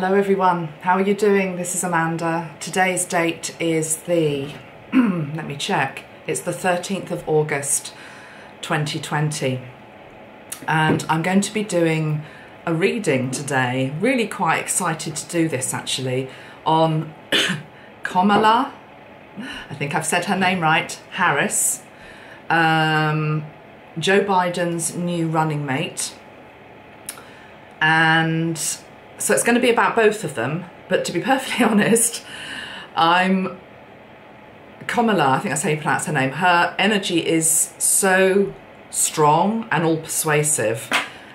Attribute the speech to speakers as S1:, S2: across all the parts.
S1: Hello everyone, how are you doing? This is Amanda. Today's date is the, let me check, it's the 13th of August 2020, and I'm going to be doing a reading today. Really quite excited to do this actually, on Kamala, I think I've said her name right, Harris, Joe Biden's new running mate. And so it's going to be about both of them, but to be perfectly honest, Kamala, I think that's how you pronounce her name, her energy is so strong and all persuasive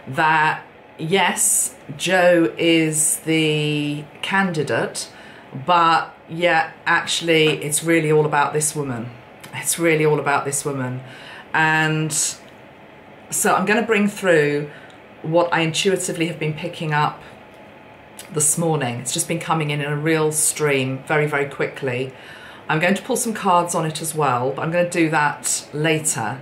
S1: that yes, Joe is the candidate, but yeah, actually it's really all about this woman. It's really all about this woman. And so I'm going to bring through what I intuitively have been picking up this morning. It's just been coming in a real stream very, very quickly. I'm going to pull some cards on it as well, but I'm going to do that later.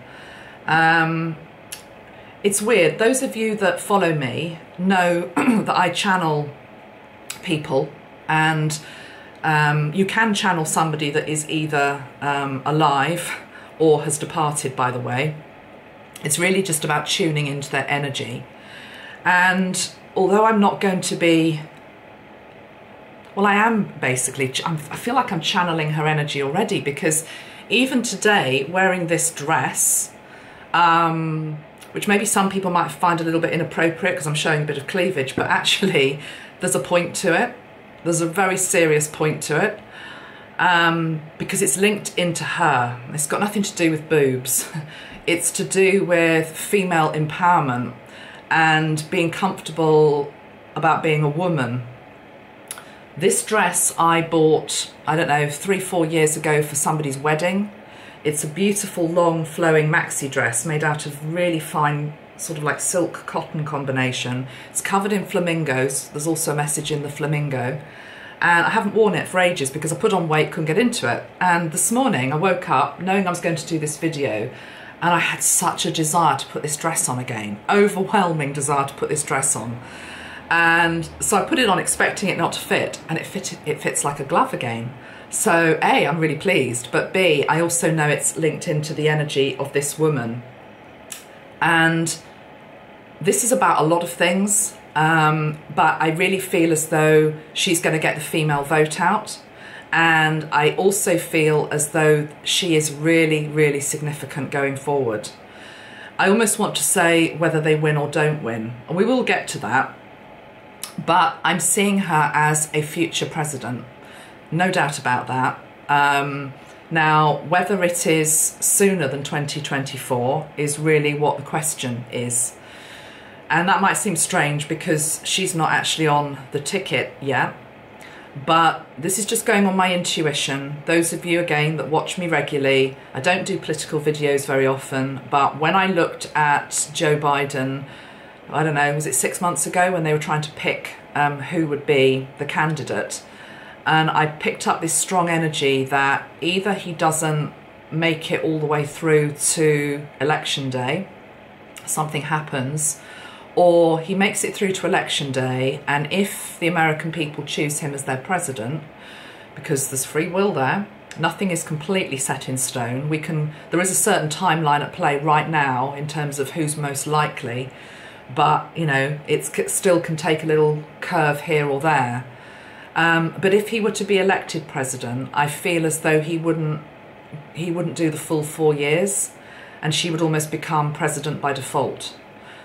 S1: It's weird. Those of you that follow me know that I channel people, and you can channel somebody that is either alive or has departed, by the way. It's really just about tuning into their energy. And although I'm not going to be, well, I am basically, I feel like I'm channeling her energy already, because even today, wearing this dress, which maybe some people might find a little bit inappropriate because I'm showing a bit of cleavage, but actually there's a point to it. There's a very serious point to it, because it's linked into her. It's got nothing to do with boobs. It's to do with female empowerment and being comfortable about being a woman. This dress I bought, I don't know, 3-4 years ago for somebody's wedding. It's a beautiful long flowing maxi dress made out of really fine sort of like silk cotton combination. It's covered in flamingos. There's also a message in the flamingo. And I haven't worn it for ages because I put on weight, couldn't get into it. And this morning I woke up knowing I was going to do this video, and I had such a desire to put this dress on again. Overwhelming desire to put this dress on. And so I put it on expecting it not to fit, and it fits like a glove again. So A, I'm really pleased, but B, I also know it's linked into the energy of this woman. And this is about a lot of things, but I really feel as though she's going to get the female vote out. And I also feel as though she is really, really significant going forward. I almost want to say whether they win or don't win, and we will get to that. But I'm seeing her as a future president, no doubt about that. Now, whether it is sooner than 2024 is really what the question is. And that might seem strange because she's not actually on the ticket yet. But this is just going on my intuition. Those of you, again, that watch me regularly, I don't do political videos very often, but when I looked at Joe Biden, I don't know, was it 6 months ago when they were trying to pick who would be the candidate, and I picked up this strong energy that either he doesn't make it all the way through to election day, something happens, or he makes it through to election day, and if the American people choose him as their president, because there's free will there, nothing is completely set in stone. There is a certain timeline at play right now in terms of who's most likely, but you know, it still can take a little curve here or there. But if he were to be elected president, I feel as though he wouldn't do the full 4 years, and she would almost become president by default.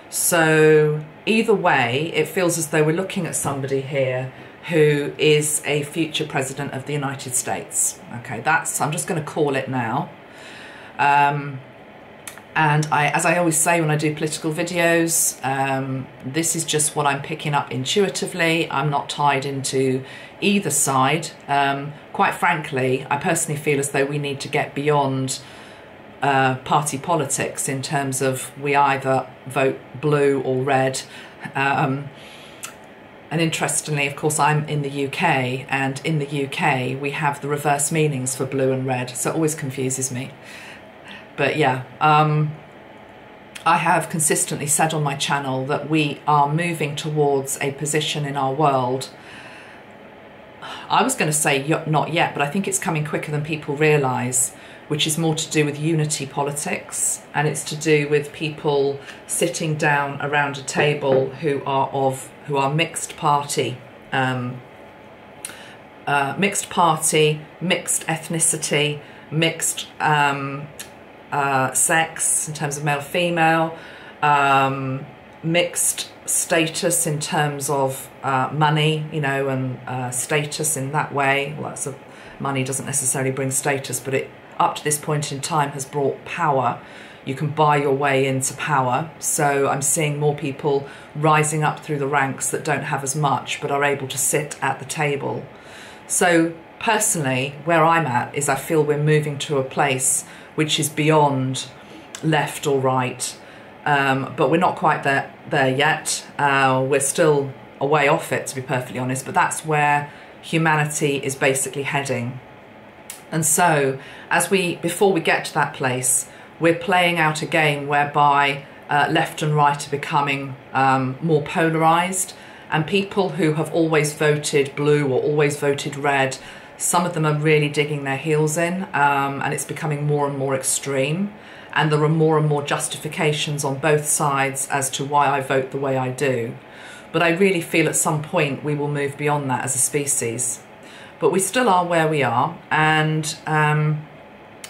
S1: So either way, it feels as though we're looking at somebody here who is a future president of the United States. Okay, I'm just going to call it now. And as I always say when I do political videos, this is just what I'm picking up intuitively. I'm not tied into either side. Quite frankly, I personally feel as though we need to get beyond party politics in terms of we either vote blue or red. And interestingly, of course, I'm in the UK, and in the UK we have the reverse meanings for blue and red, so it always confuses me. But yeah, I have consistently said on my channel that we are moving towards a position in our world I was going to say not yet, but I think it's coming quicker than people realise, which is more to do with unity politics, and it's to do with people sitting down around a table who are mixed party, mixed ethnicity, mixed sex in terms of male female, mixed status in terms of money, you know, and status in that way. Well, money doesn't necessarily bring status, but it up to this point in time has brought power. You can buy your way into power. So I'm seeing more people rising up through the ranks that don't have as much but are able to sit at the table. So personally, where I'm at is I feel we're moving to a place which is beyond left or right, but we're not quite there yet. We're still a way off it, to be perfectly honest, but that's where humanity is basically heading. And so before we get to that place, we're playing out a game whereby left and right are becoming more polarised, and people who have always voted blue or always voted red, some of them are really digging their heels in, and it's becoming more and more extreme. And there are more and more justifications on both sides as to why I vote the way I do. But I really feel at some point we will move beyond that as a species. But we still are where we are. And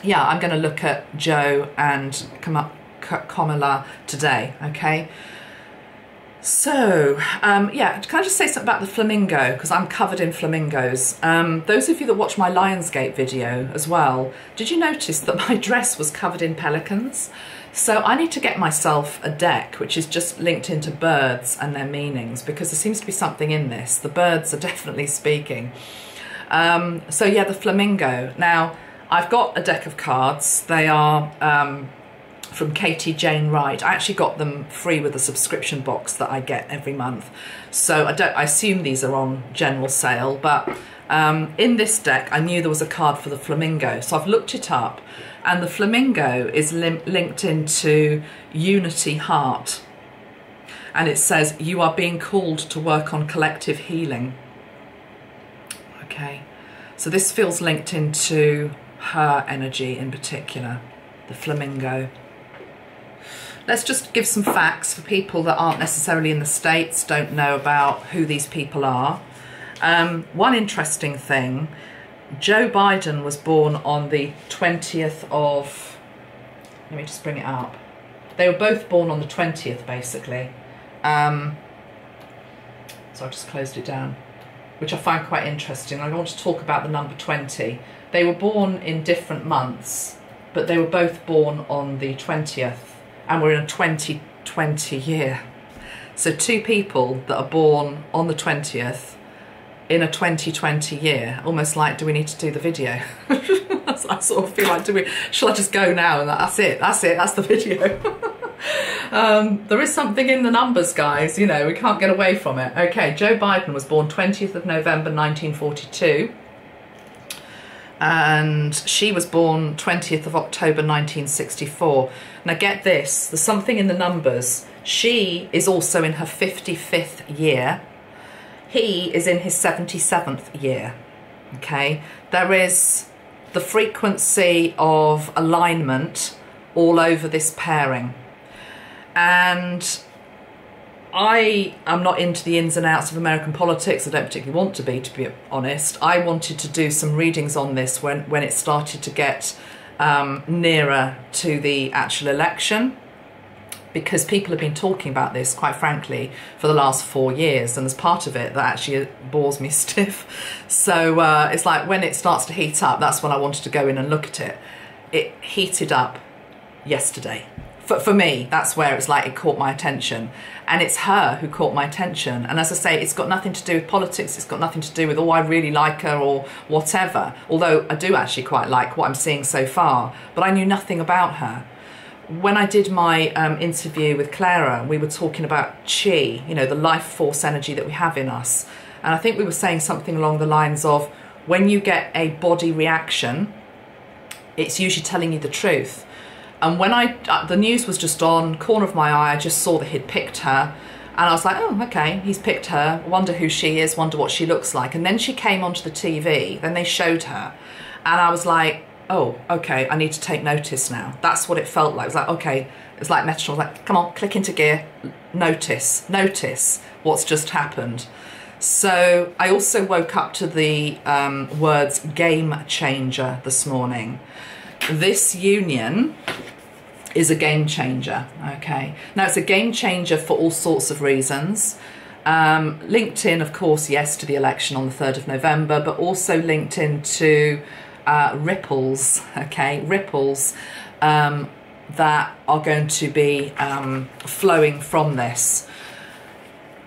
S1: yeah, I'm going to look at Joe and Kamala today, okay? So, yeah, can I just say something about the flamingo? Because I'm covered in flamingos. Those of you that watch my Lionsgate video as well, did you notice that my dress was covered in pelicans? So I need to get myself a deck which is just linked into birds and their meanings, because there seems to be something in this. The birds are definitely speaking. So yeah, the flamingo. Now, I've got a deck of cards. They are from Katie Jane Wright. I actually got them free with a subscription box that I get every month. So I assume these are on general sale, but in this deck, I knew there was a card for the flamingo. So I've looked it up, and the flamingo is linked into unity heart. And it says, you are being called to work on collective healing. Okay, so this feels linked into her energy in particular, the flamingo. Let's just give some facts for people that aren't necessarily in the States, don't know about who these people are. One interesting thing, Joe Biden was born on the 20th of, let me just bring it up. They were both born on the 20th, basically. So I just closed it down, which I find quite interesting. I want to talk about the number 20. They were born in different months, but they were both born on the 20th. And we're in a 2020 year. So two people that are born on the 20th in a 2020 year, almost like, do we need to do the video? I sort of feel like, shall I just go now? And that's it, that's the video. There is something in the numbers, guys, you know, we can't get away from it. Okay, Joe Biden was born 20th of November 1942. And she was born 20th of October 1964. Now get this, there's something in the numbers. She is also in her 55th year. He is in his 77th year, okay? There is the frequency of alignment all over this pairing. And I am not into the ins and outs of American politics. I don't particularly want to be honest. I wanted to do some readings on this when it started to get nearer to the actual election, because people have been talking about this, quite frankly, for the last 4 years, and there's part of it that actually bores me stiff. So it's like when it starts to heat up, that's when I wanted to go in and look at it. It heated up yesterday. For me, that's where it's like it caught my attention. And it's her who caught my attention. And as I say, it's got nothing to do with politics. It's got nothing to do with, oh, I really like her or whatever. Although I do actually quite like what I'm seeing so far. But I knew nothing about her. When I did my interview with Clara, we were talking about chi, you know, the life force energy that we have in us. And I think we were saying something along the lines of, when you get a body reaction, it's usually telling you the truth. And when the news was just on, corner of my eye, I just saw that he'd picked her. And I was like, oh, okay, he's picked her. Wonder who she is, wonder what she looks like. And then she came onto the TV, then they showed her. And I was like, oh, okay, I need to take notice now. That's what it felt like. It was like, okay, it's like Metro. Like, come on, click into gear, notice what's just happened. So I also woke up to the words game changer this morning. This union is a game changer, okay? Now, it's a game changer for all sorts of reasons. Linked in, of course, yes, to the election on the 3rd of November, but also linked into ripples, okay? Ripples that are going to be flowing from this.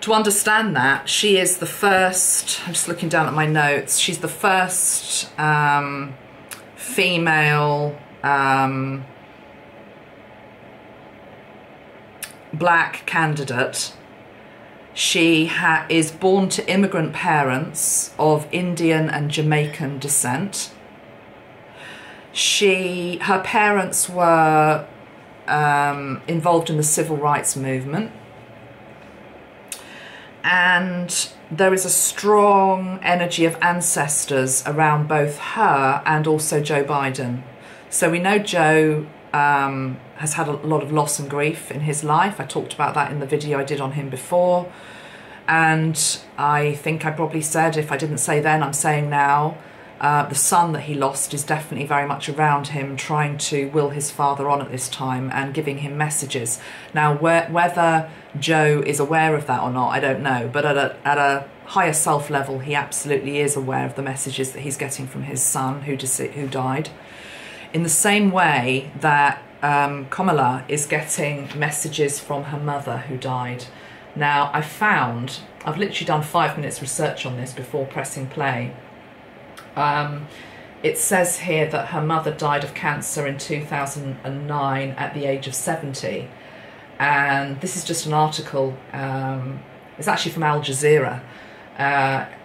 S1: To understand that, she is the first, I'm just looking down at my notes, she's the first female black candidate. She is born to immigrant parents of Indian and Jamaican descent. Her parents were involved in the civil rights movement, and there is a strong energy of ancestors around both her and also Joe Biden. So we know Joe has had a lot of loss and grief in his life. I talked about that in the video I did on him before. And I think I probably said, if I didn't say then, I'm saying now, the son that he lost is definitely very much around him, trying to will his father on at this time and giving him messages. Now, whether Joe is aware of that or not, I don't know. But at a higher self level, he absolutely is aware of the messages that he's getting from his son who died. In the same way that Kamala is getting messages from her mother who died. Now, I've literally done 5 minutes research on this before pressing play. It says here that her mother died of cancer in 2009 at the age of 70. And this is just an article, it's actually from Al Jazeera.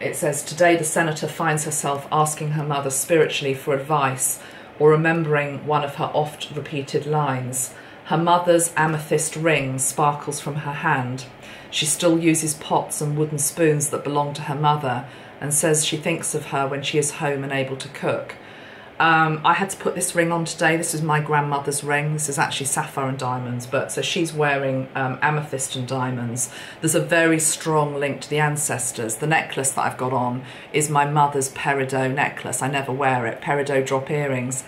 S1: It says, today the senator finds herself asking her mother spiritually for advice or remembering one of her oft-repeated lines. Her mother's amethyst ring sparkles from her hand. She still uses pots and wooden spoons that belong to her mother and says she thinks of her when she is home and able to cook. I had to put this ring on today. This is my grandmother's ring. This is actually sapphire and diamonds, so she's wearing amethyst and diamonds. There's a very strong link to the ancestors. The necklace that I've got on is my mother's peridot necklace. I never wear it, peridot drop earrings.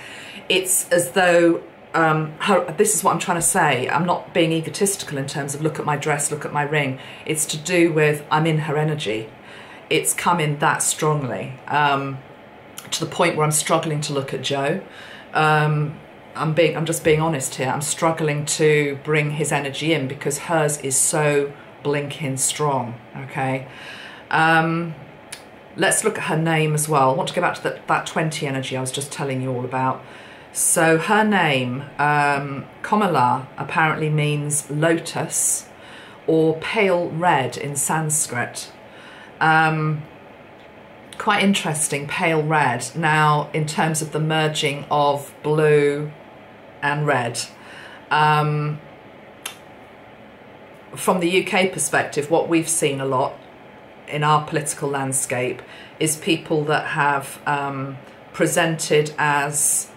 S1: It's as though, this is what I'm trying to say. I'm not being egotistical in terms of look at my dress, look at my ring. It's to do with I'm in her energy. It's come in that strongly. To the point where I'm struggling to look at Joe. I'm just being honest here. I'm struggling to bring his energy in because hers is so blinking strong, okay? Let's look at her name as well. I want to go back to that 20 energy I was just telling you all about. So her name, Kamala, apparently means lotus or pale red in Sanskrit. Quite interesting, pale red. Now, in terms of the merging of blue and red, from the UK perspective, what we've seen a lot in our political landscape is people that have presented as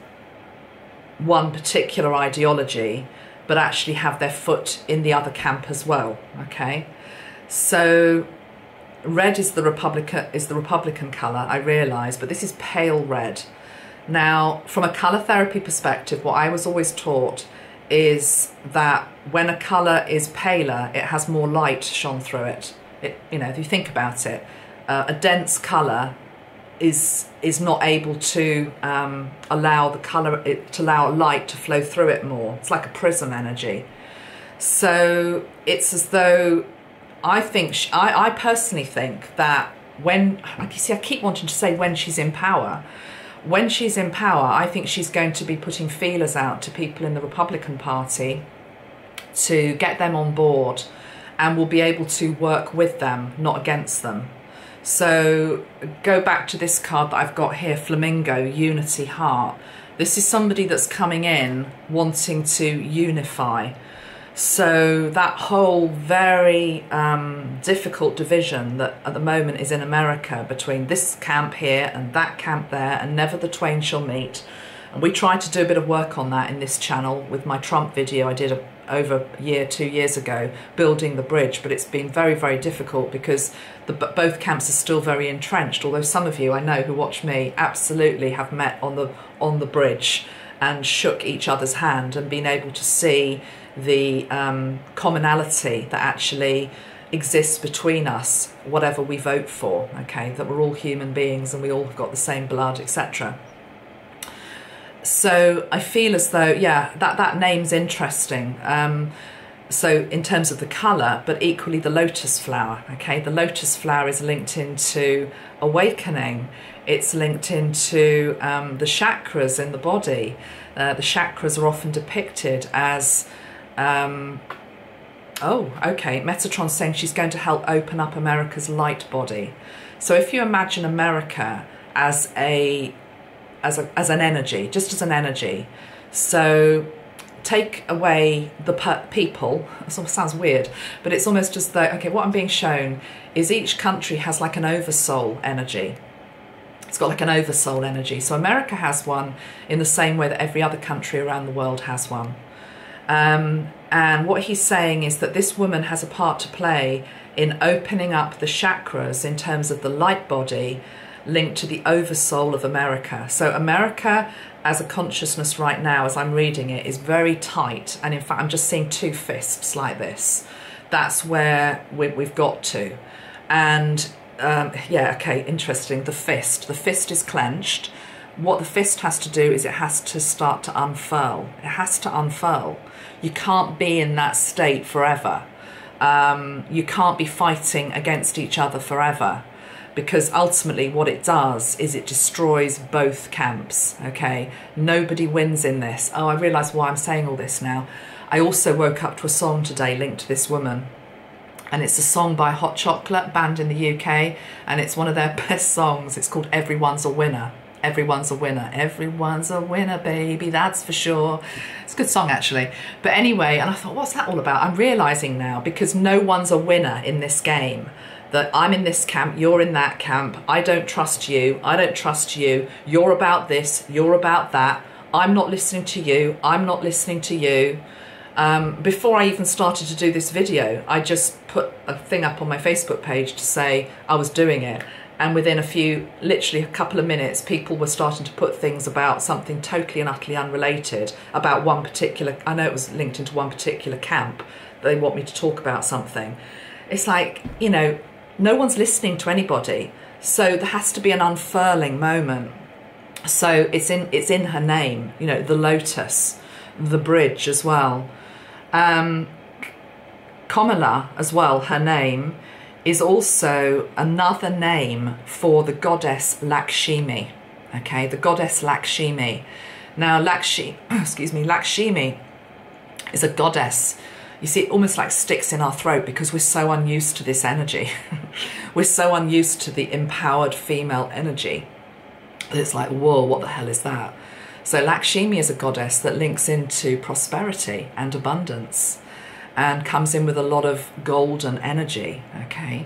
S1: one particular ideology, but actually have their foot in the other camp as well, okay? So red is the Republican colour, I realise, but this is pale red. Now, from a colour therapy perspective, what I was always taught is that when a colour is paler, it has more light shone through it. You know, if you think about it, a dense colour is not able to allow the colour, to allow light to flow through it more. It's like a prism energy. So it's as though I personally think that when, like you see, I keep wanting to say when she's in power. When she's in power, I think she's going to be putting feelers out to people in the Republican Party to get them on board, and will be able to work with them, not against them. So go back to this card that I've got here, Flamingo, Unity Heart. This is somebody that's coming in wanting to unify. So that whole very difficult division that at the moment is in America between this camp here and that camp there, and never the twain shall meet. And we tried to do a bit of work on that in this channel with my Trump video I did over a year, 2 years ago, building the bridge. But it's been very, very difficult because both camps are still very entrenched. Although some of you I know who watch me absolutely have met on the bridge and shook each other's hand and been able to see the commonality that actually exists between us, whatever we vote for, okay, that we're all human beings and we all have got the same blood, etc. So I feel as though, yeah, that name's interesting. So in terms of the colour, but equally the lotus flower, okay, the lotus flower is linked into awakening. It's linked into the chakras in the body. The chakras are often depicted as oh, okay, Metatron's saying she's going to help open up America's light body. So if you imagine America as an energy, just as an energy, so take away the people, it sounds weird, but it's almost as though, okay, what I'm being shown is each country has like an oversoul energy. It's got like an oversoul energy. So America has one in the same way that every other country around the world has one. And what he's saying is that this woman has a part to play in opening up the chakras in terms of the light body linked to the oversoul of America. So America as a consciousness right now, as I'm reading it, is very tight. And in fact, I'm just seeing two fists like this. That's where we've got to. And yeah, okay, interesting. The fist is clenched. What the fist has to do is it has to start to unfurl. It has to unfurl. You can't be in that state forever. You can't be fighting against each other forever, because ultimately what it does is it destroys both camps, okay? Nobody wins in this. Oh, I realise why I'm saying all this now. I also woke up to a song today linked to this woman, and it's a song by Hot Chocolate, band in the UK, and it's one of their best songs. It's called Everyone's a Winner. Everyone's a winner. Everyone's a winner, baby, that's for sure. It's a good song, actually. But anyway, and I thought, what's that all about? I'm realising now, because no one's a winner in this game, that I'm in this camp, you're in that camp, I don't trust you, I don't trust you, you're about this, you're about that, I'm not listening to you, I'm not listening to you. Before I even started to do this video, I just put a thing up on my Facebook page to say I was doing it. And within literally a couple of minutes, people were starting to put things about something totally and utterly unrelated, about one particular, I know it was linked into one particular camp, they want me to talk about something. It's like, you know, no one's listening to anybody. So there has to be an unfurling moment. So it's in her name, you know, the lotus, the bridge as well. Kamala as well, her name, is also another name for the goddess Lakshmi, okay, the goddess Lakshmi. Now Lakshmi is a goddess. You see, it almost like sticks in our throat because we're so unused to this energy. We're so unused to the empowered female energy that it's like, whoa, what the hell is that? So Lakshmi is a goddess that links into prosperity and abundance, and comes in with a lot of golden energy, okay?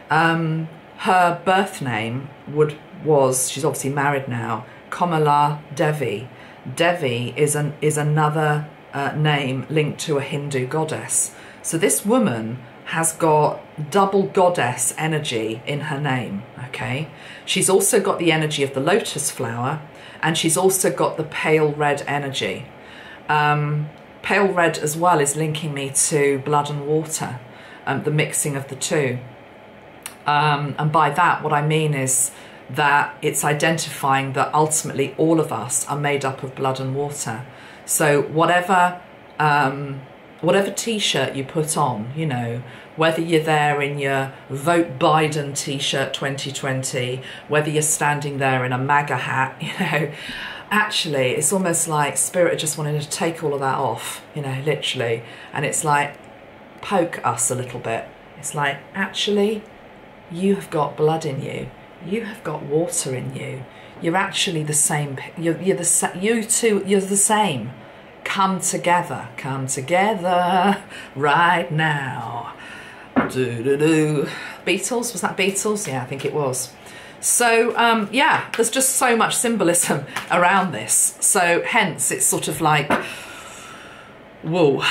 S1: Her birth name was, she's obviously married now, Kamala Devi. Devi is another name linked to a Hindu goddess. So this woman has got double goddess energy in her name, okay? She's also got the energy of the lotus flower, and she's also got the pale red energy. Pale red as well is linking me to blood and water, the mixing of the two. And by that, what I mean is that it's identifying that ultimately all of us are made up of blood and water. So whatever t-shirt you put on, you know, whether you're there in your Vote Biden t-shirt 2020, whether you're standing there in a MAGA hat, you know, actually, it's almost like Spirit just wanted to take all of that off, you know, literally. And it's like, poke us a little bit. It's like, actually, you have got blood in you. You have got water in you. You're actually the same. You're the same. come together right now. Do-do-do. Beatles, was that Beatles? Yeah, I think it was. So yeah, there's just so much symbolism around this. So hence it's sort of like, whoa,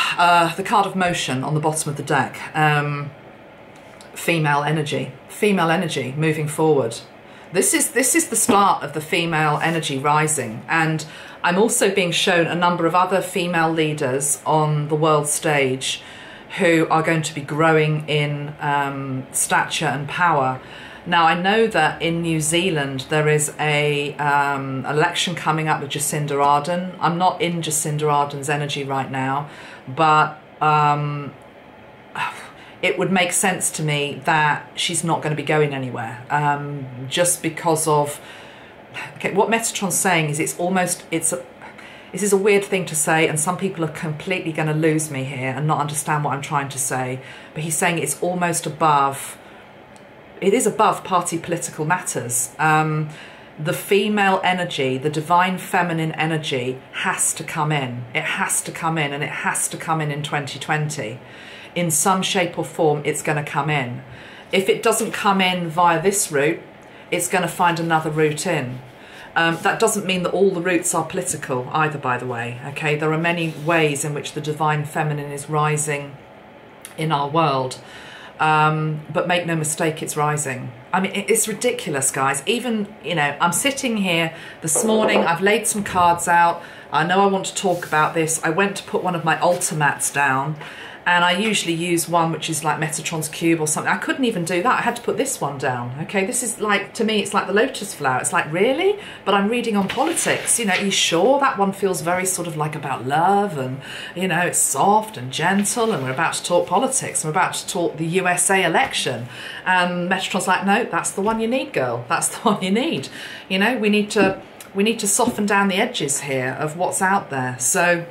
S1: the card of motion on the bottom of the deck. Female energy moving forward. This is the start of the female energy rising, and I'm also being shown a number of other female leaders on the world stage who are going to be growing in stature and power. Now, I know that in New Zealand there is a election coming up with Jacinda Ardern. I'm not in Jacinda Ardern's energy right now, but it would make sense to me that she's not going to be going anywhere, just because of, okay, what Metatron's saying is this is a weird thing to say, and some people are completely going to lose me here and not understand what I'm trying to say, but he's saying it's almost above, it is above party political matters. The female energy, the divine feminine energy has to come in. It has to come in, and it has to come in 2020. In some shape or form, it's going to come in. If it doesn't come in via this route, it's going to find another route in. That doesn't mean that all the routes are political either, by the way. Okay, there are many ways in which the divine feminine is rising in our world. But make no mistake, it's rising. I mean, it's ridiculous, guys. Even, you know, I'm sitting here this morning, I've laid some cards out. I know I want to talk about this. I went to put one of my altar mats down, and I usually use one which is like Metatron's cube or something. I couldn't even do that. I had to put this one down. Okay, this is like, to me, it's like the lotus flower. It's like, really? But I'm reading on politics. You know, are you sure? That one feels very sort of like about love, and, you know, it's soft and gentle, and we're about to talk politics. We're about to talk the USA election. And Metatron's like, no, that's the one you need, girl. That's the one you need. You know, we need to soften down the edges here of what's out there. So,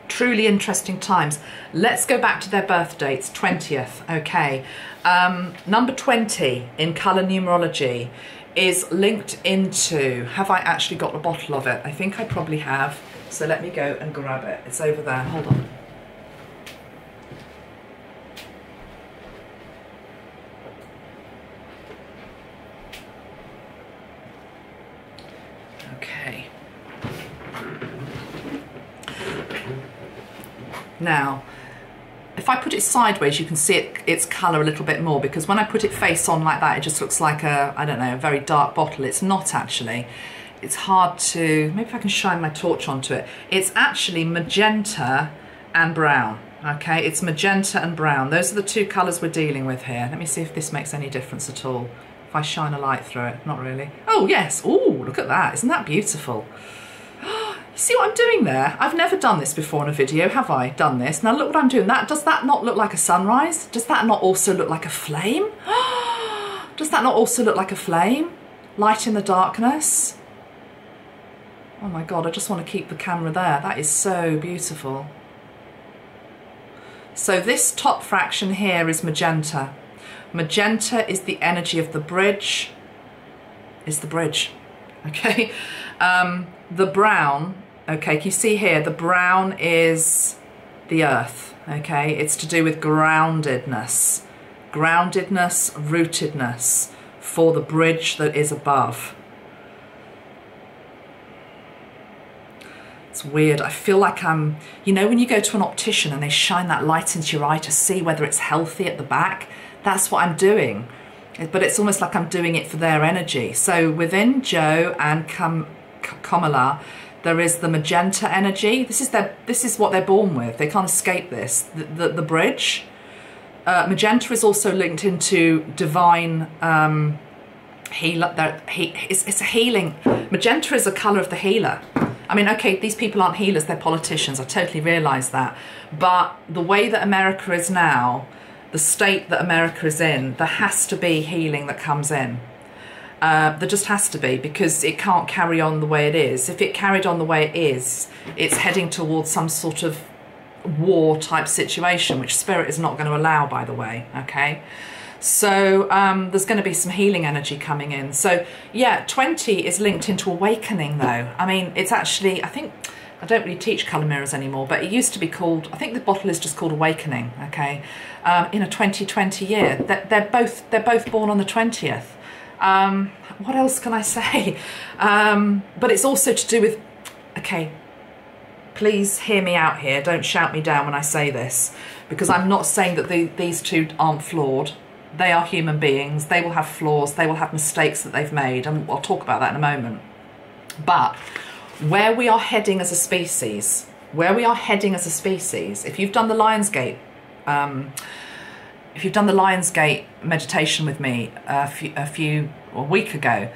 S1: truly interesting times. Let's go back to their birth dates. 20th, okay. Number 20 in colour numerology is linked into, have I actually got a bottle of it? I think I probably have, so let me go and grab it. It's over there, hold on. Okay. Now, if I put it sideways, you can see its colour a little bit more, because when I put it face on like that, it just looks like a, I don't know, a very dark bottle. It's not actually. It's hard to, maybe if I can shine my torch onto it. It's actually magenta and brown, okay? It's magenta and brown. Those are the two colours we're dealing with here. Let me see if this makes any difference at all. If I shine a light through it, not really. Oh, yes. Oh, look at that. Isn't that beautiful? See what I'm doing there? I've never done this before in a video, have I? Done this. Now look what I'm doing. Does that not look like a sunrise? Does that not also look like a flame? Does that not also look like a flame? Light in the darkness. Oh my God, I just want to keep the camera there. That is so beautiful. So this top fraction here is magenta. Magenta is the energy of the bridge. Is the bridge, okay? The brown, okay, can you see here, the brown is the earth, okay? It's to do with groundedness, rootedness for the bridge that is above. It's weird. I feel like I'm, you know, when you go to an optician and they shine that light into your eye to see whether it's healthy at the back, that's what I'm doing. But it's almost like I'm doing it for their energy. So within Joe and Kamala, there is the magenta energy. This is what they're born with. They can't escape this. The bridge. Magenta is also linked into divine healer. It's a healing. Magenta is a colour of the healer. I mean, okay, these people aren't healers, they're politicians. I totally realise that. But the way that America is now, the state that America is in, there has to be healing that comes in. There just has to be, because it can't carry on the way it is. If it carried on the way it is, it's heading towards some sort of war type situation, which Spirit is not going to allow, by the way, okay? So there's going to be some healing energy coming in. So yeah, 20 is linked into awakening though. I mean, it's actually, I think I don't really teach colour mirrors anymore, but it used to be called, I think the bottle is just called Awakening, okay, in a 2020 year. They're both born on the 20th. What else can I say? But it's also to do with, okay, please hear me out here, don't shout me down when I say this, because I'm not saying that these two aren't flawed. They are human beings, they will have flaws, they will have mistakes that they've made, and I'll talk about that in a moment. But where we are heading as a species, if you've done the Lionsgate, meditation with me a week ago,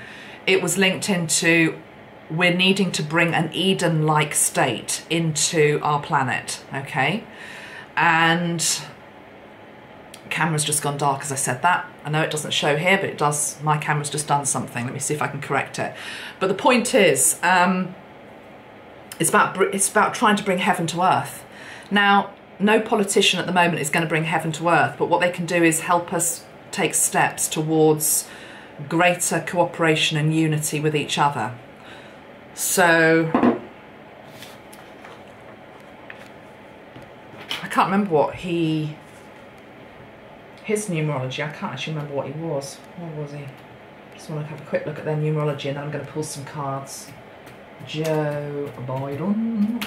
S1: it was linked into we're needing to bring an Eden-like state into our planet, okay? And camera's just gone dark as I said that. I know it doesn't show here, but it does. My camera's just done something. Let me see if I can correct it. But the point is, it's about trying to bring heaven to earth. Now, no politician at the moment is going to bring heaven to earth, but what they can do is help us take steps towards greater cooperation and unity with each other. So, I can't remember what his numerology, I can't actually remember what he was. What was he? Just want to have a quick look at their numerology and then I'm going to pull some cards. Joe Biden.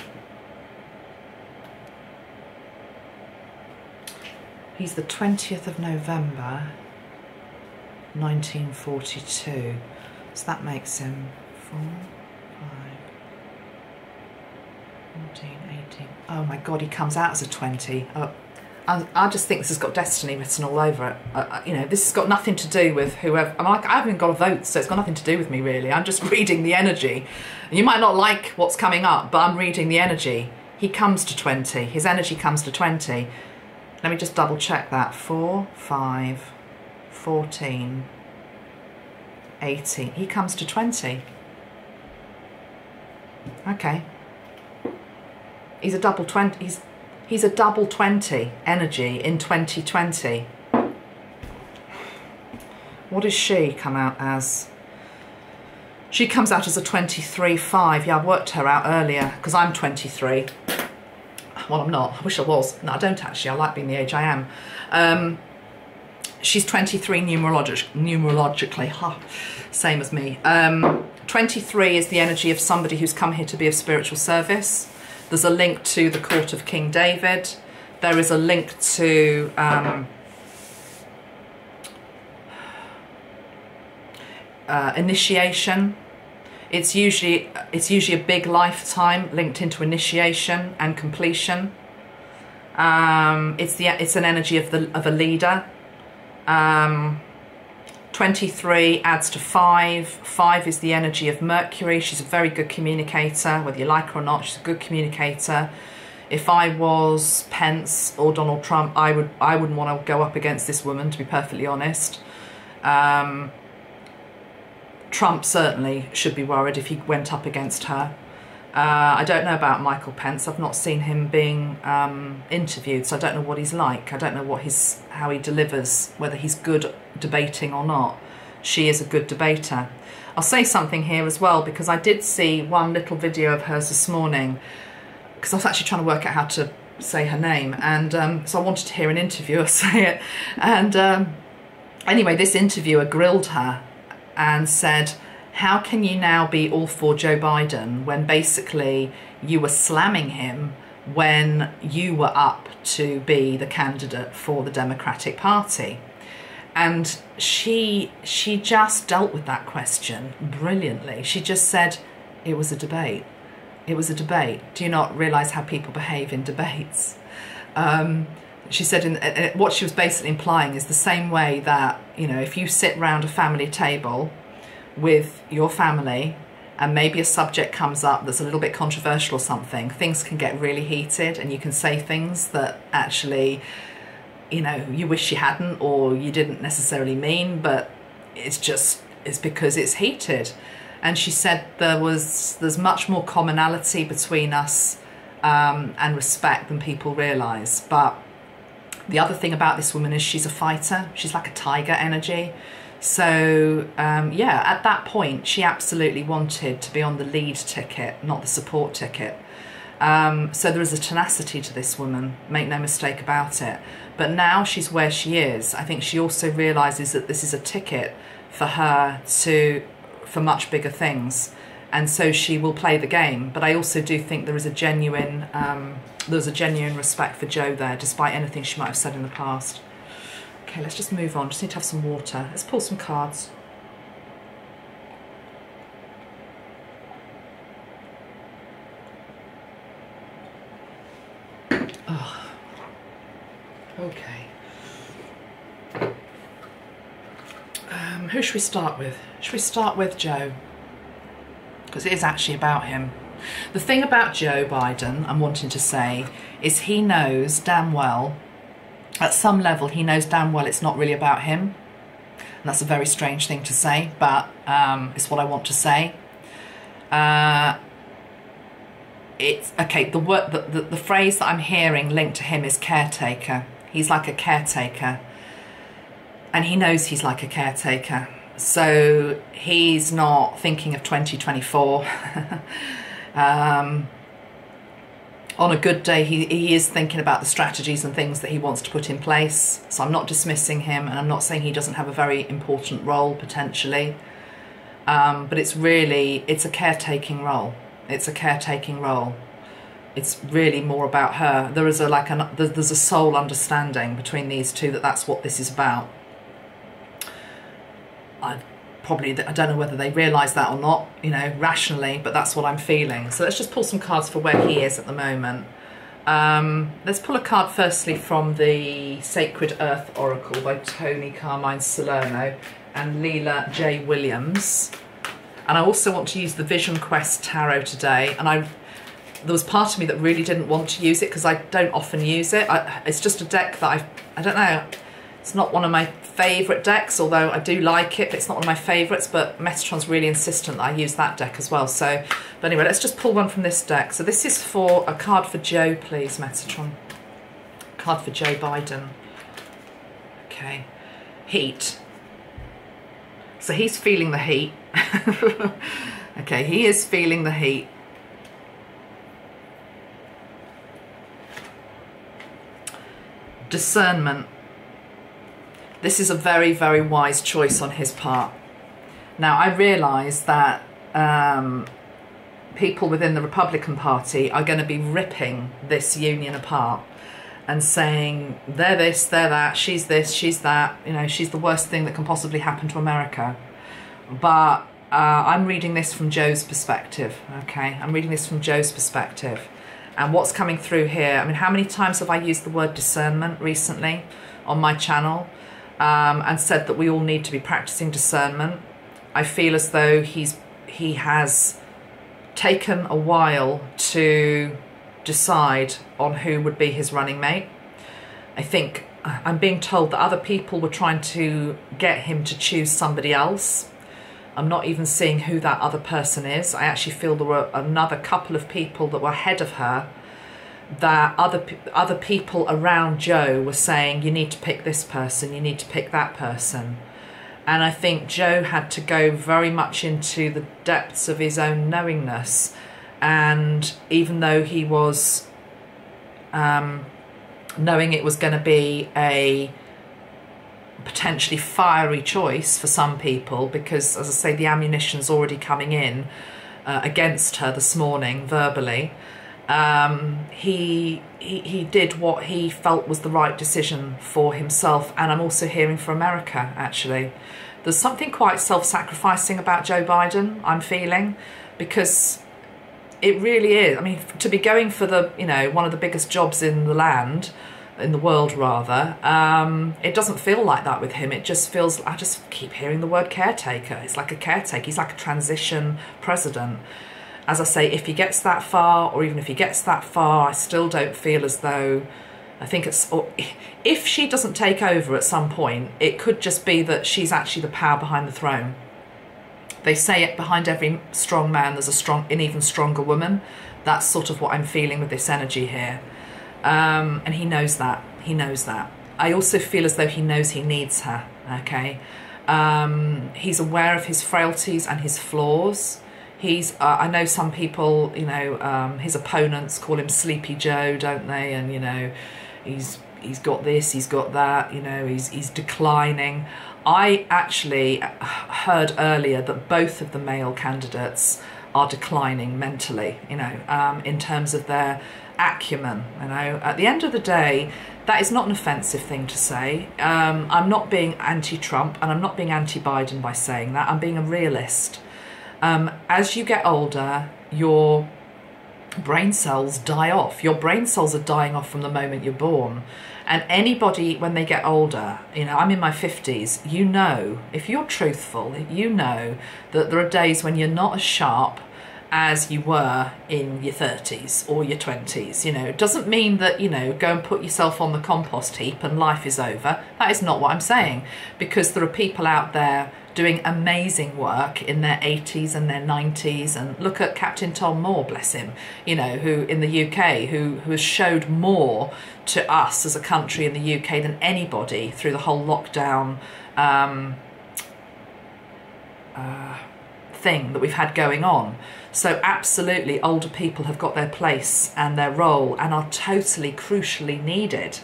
S1: He's the 20th of November, 1942. So that makes him 4, 5, 14, 18. Oh my God, he comes out as a 20. I just think this has got destiny written all over it. You know, this has got nothing to do with whoever. I haven't got a vote, so it's got nothing to do with me really. I'm just reading the energy. You might not like what's coming up, but I'm reading the energy. He comes to 20. His energy comes to 20. Let me just double check that. 4, 5, 14, 18. He comes to 20. Okay. He's a double 20. He's a double 20 energy in 2020. What does she come out as? She comes out as a 23-5. Yeah, I worked her out earlier because I'm 23. Well, I'm not. I wish I was. No, I don't actually. I like being the age I am. She's 23 numerologically. Huh. Same as me. 23 is the energy of somebody who's come here to be of spiritual service. There's a link to the court of King David. There is a link to initiation. It's usually a big lifetime linked into initiation and completion. It's an energy of a leader. 23 adds to 5. 5 is the energy of Mercury. She's a very good communicator, whether you like her or not. She's a good communicator. If I was Pence or Donald Trump, I wouldn't want to go up against this woman, to be perfectly honest. Trump certainly should be worried if he went up against her. I don't know about Michael Pence. I've not seen him being interviewed, so I don't know what he's like. I don't know how he delivers, whether he's good debating or not. She is a good debater. I'll say something here as well, because I did see one little video of hers this morning, because I was actually trying to work out how to say her name, and so I wanted to hear an interviewer say it. And anyway, this interviewer grilled her and said, how can you now be all for Joe Biden when basically you were slamming him when you were up to be the candidate for the Democratic Party? And she just dealt with that question brilliantly. She just said, it was a debate. It was a debate. Do you not realise how people behave in debates? She said what she was basically implying is the same way that, you know, if you sit round a family table with your family and maybe a subject comes up that's a little bit controversial or something, things can get really heated and you can say things that actually, you know, you wish you hadn't or you didn't necessarily mean, but it's because it's heated. And she said there's much more commonality between us and respect than people realise. But the other thing about this woman is she's a fighter. She's like a tiger energy. So, yeah, at that point, she absolutely wanted to be on the lead ticket, not the support ticket. So there is a tenacity to this woman, make no mistake about it. But now she's where she is. I think she also realises that this is a ticket for her for much bigger things. And so she will play the game. But I also do think there's a genuine respect for Joe there, despite anything she might have said in the past. Okay, let's just move on. Just need to have some water. Let's pull some cards. Oh. Okay. Who should we start with? Should we start with Joe? Because it is actually about him. The thing about Joe Biden, I'm wanting to say, is he knows damn well, at some level, he knows damn well it's not really about him. And that's a very strange thing to say, but it's what I want to say. It's okay. The phrase that I'm hearing linked to him is caretaker. He's like a caretaker, and he knows he's like a caretaker. So he's not thinking of 2024. On a good day, he is thinking about the strategies and things that he wants to put in place. So I'm not dismissing him, and I'm not saying he doesn't have a very important role potentially. But it's a caretaking role. It's a caretaking role. It's really more about her. There is there's a soul understanding between these two that's what this is about. I don't know whether they realise that or not, you know, rationally, but that's what I'm feeling. So let's just pull some cards for where he is at the moment. Let's pull a card firstly from the Sacred Earth Oracle by Tony Carmine Salerno and Leela J. Williams. And I also want to use the Vision Quest Tarot today. And there was part of me that really didn't want to use it because I don't often use it. It's just a deck that I don't know. It's not one of my favourite decks, although I do like it, but it's not one of my favourites. But Metatron's really insistent that I use that deck as well. So, but anyway, let's just pull one from this deck. So this is for a card for Joe, please, Metatron. Card for Joe Biden. Okay. Heat. So he's feeling the heat. Okay, he is feeling the heat. Discernment. This is a very, very wise choice on his part. Now, I realise that people within the Republican Party are going to be ripping this union apart and saying, they're this, they're that, she's this, she's that, you know, she's the worst thing that can possibly happen to America. But I'm reading this from Joe's perspective, okay? I'm reading this from Joe's perspective. And what's coming through here, I mean, how many times have I used the word discernment recently on my channel and said that we all need to be practicing discernment? I feel as though he has taken a while to decide on who would be his running mate. I think I'm being told that other people were trying to get him to choose somebody else. I'm not even seeing who that other person is. I actually feel there were another couple of people that were ahead of her, that other people around Joe were saying, you need to pick this person, you need to pick that person. And I think Joe had to go very much into the depths of his own knowingness. And even though he was knowing it was going to be a potentially fiery choice for some people, because, as I say, the ammunition's already coming in against her this morning verbally, he did what he felt was the right decision for himself. And I'm also hearing for America, actually. There's something quite self-sacrificing about Joe Biden, I'm feeling, because it really is. I mean, to be going for the, you know, one of the biggest jobs in the land, in the world rather, it doesn't feel like that with him. It just feels, I just keep hearing the word caretaker. It's like a caretaker. He's like a transition president. As I say, if he gets that far, or even if he gets that far, I still don't feel as though, I think it's, or if she doesn't take over at some point, it could just be that she's actually the power behind the throne. They say it, behind every strong man there's an even stronger woman. That's sort of what I'm feeling with this energy here. And he knows that. He knows that. I also feel as though he knows he needs her, okay? He's aware of his frailties and his flaws. I know some people, you know, his opponents call him Sleepy Joe, don't they? And, you know, he's got this, he's got that, you know, he's declining. I actually heard earlier that both of the male candidates are declining mentally, you know, in terms of their acumen. You know, at the end of the day, that is not an offensive thing to say. I'm not being anti-Trump and I'm not being anti-Biden by saying that. I'm being a realist. As you get older, your brain cells die off. Your brain cells are dying off from the moment you're born. And anybody, when they get older, you know, I'm in my 50s, you know, if you're truthful, you know that there are days when you're not as sharp as you were in your 30s or your 20s. You know, it doesn't mean that, you know, go and put yourself on the compost heap and life is over. That is not what I'm saying, because there are people out there doing amazing work in their 80s and their 90s. And look at Captain Tom Moore, bless him, you know, who in the UK, who has showed more to us as a country in the UK than anybody through the whole lockdown thing that we've had going on. So absolutely, older people have got their place and their role and are totally crucially needed.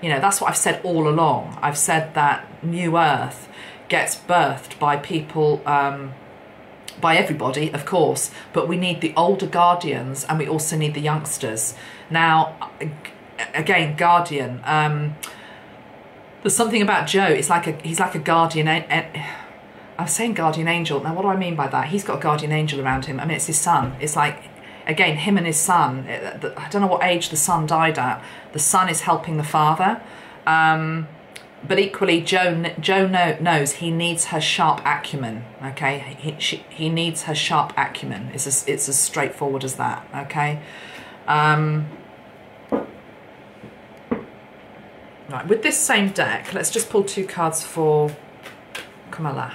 S1: You know, that's what I've said all along. I've said that New Earth gets birthed by people, by everybody, of course, but we need the older guardians and we also need the youngsters. Now, again, guardian, there's something about Joe, he's like a guardian. I'm saying guardian angel. Now, what do I mean by that? He's got a guardian angel around him. I mean, it's his son. It's like, again, him and his son. I don't know what age the son died at. The son is helping the father. But equally, Joe knows he needs her sharp acumen, okay? He needs her sharp acumen. It's as straightforward as that, okay? Right, with this same deck, let's just pull 2 cards for Kamala.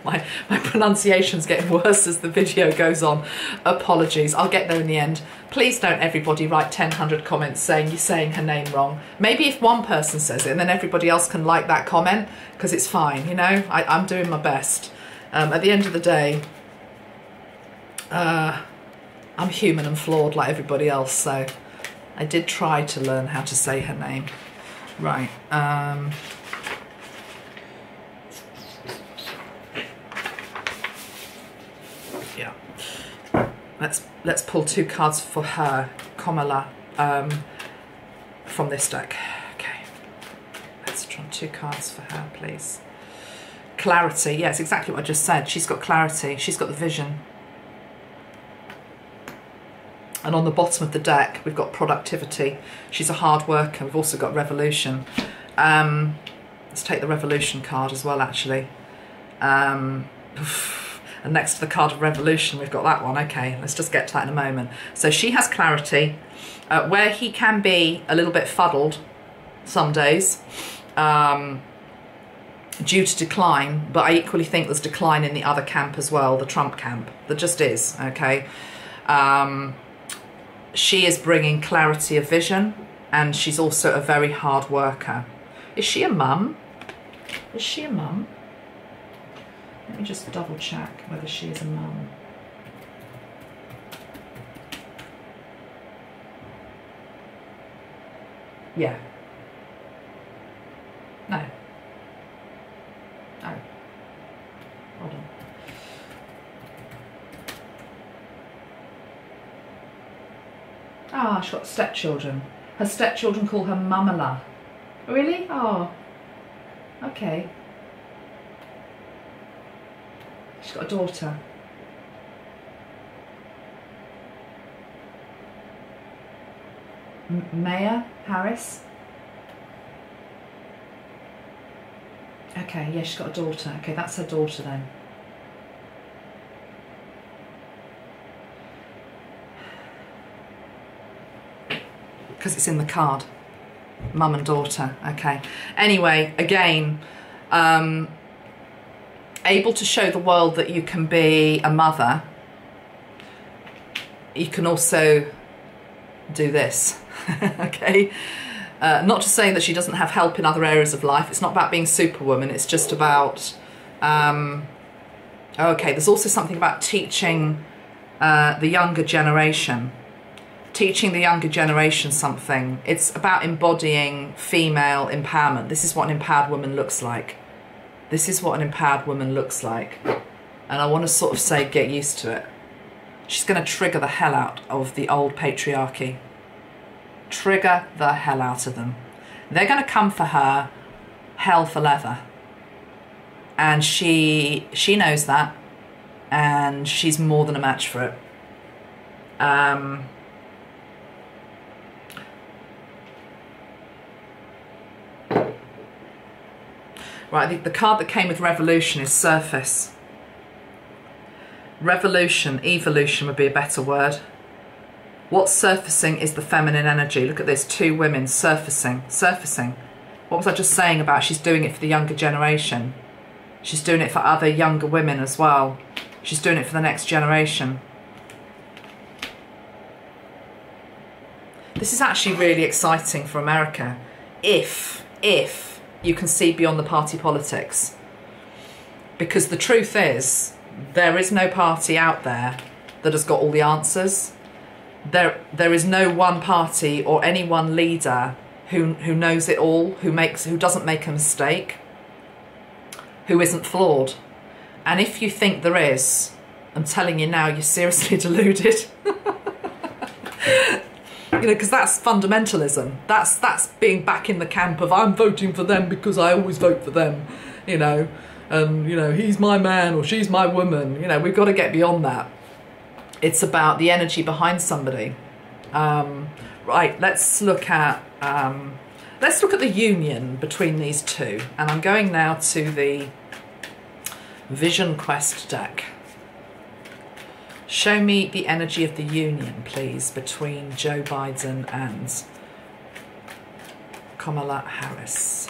S1: My pronunciation's getting worse as the video goes on. Apologies, I'll get there in the end. Please don't everybody write 1,000 comments saying you're saying her name wrong. Maybe if one person says it and then everybody else can like that comment, because it's fine, you know? I'm doing my best. At the end of the day, I'm human and flawed like everybody else, so I did try to learn how to say her name. Right. Yeah. Let's pull 2 cards for her, Kamala, from this deck. Okay. Let's draw 2 cards for her, please. Clarity. Yes, exactly what I just said. She's got clarity. She's got the vision. And on the bottom of the deck, we've got productivity. She's a hard worker. We've also got revolution. Let's take the revolution card as well, actually. And next to the card of revolution, we've got that one. Okay, let's just get to that in a moment. So she has clarity, where he can be a little bit fuddled some days due to decline, but I equally think there's decline in the other camp as well, the Trump camp. There just is, okay? She is bringing clarity of vision, and she's also a very hard worker. Is she a mum? Is she a mum? Let me just double check whether she is a mum. Yeah. No. No. Hold on. Ah, she's got stepchildren. Her stepchildren call her Mamala. Really? Oh. Okay. She's got a daughter. Maya Harris. Okay, yeah, she's got a daughter. Okay, that's her daughter then. Because it's in the card. Mum and daughter. Okay. Anyway, again, able to show the world that you can be a mother. You can also do this. Okay. Not to say that she doesn't have help in other areas of life. It's not about being superwoman. It's just about Okay, there's also something about teaching the younger generation. Teaching the younger generation something. It's about embodying female empowerment. This is what an empowered woman looks like. This is what an empowered woman looks like. And I want to sort of say, get used to it. She's going to trigger the hell out of the old patriarchy. Trigger the hell out of them. They're going to come for her hell for leather. And she knows that. And she's more than a match for it. Right, the card that came with revolution is surface. Revolution, evolution would be a better word. What's surfacing is the feminine energy. Look at this, 2 women surfacing. What was I just saying about she's doing it for the younger generation? She's doing it for other younger women as well. She's doing it for the next generation. This is actually really exciting for America. If you can see beyond the party politics. Because the truth is, there is no party out there that has got all the answers. There is no one party or any one leader who knows it all, who doesn't make a mistake, who isn't flawed. And if you think there is, I'm telling you now, you're seriously deluded. You know, because that's fundamentalism. That's being back in the camp of I'm voting for them because I always vote for them, you know, and, you know, he's my man or she's my woman. You know, we've got to get beyond that. It's about the energy behind somebody. Right, let's look at the union between these two. And I'm going now to the Vision Quest deck. Show me the energy of the union, please, between Joe Biden and Kamala Harris.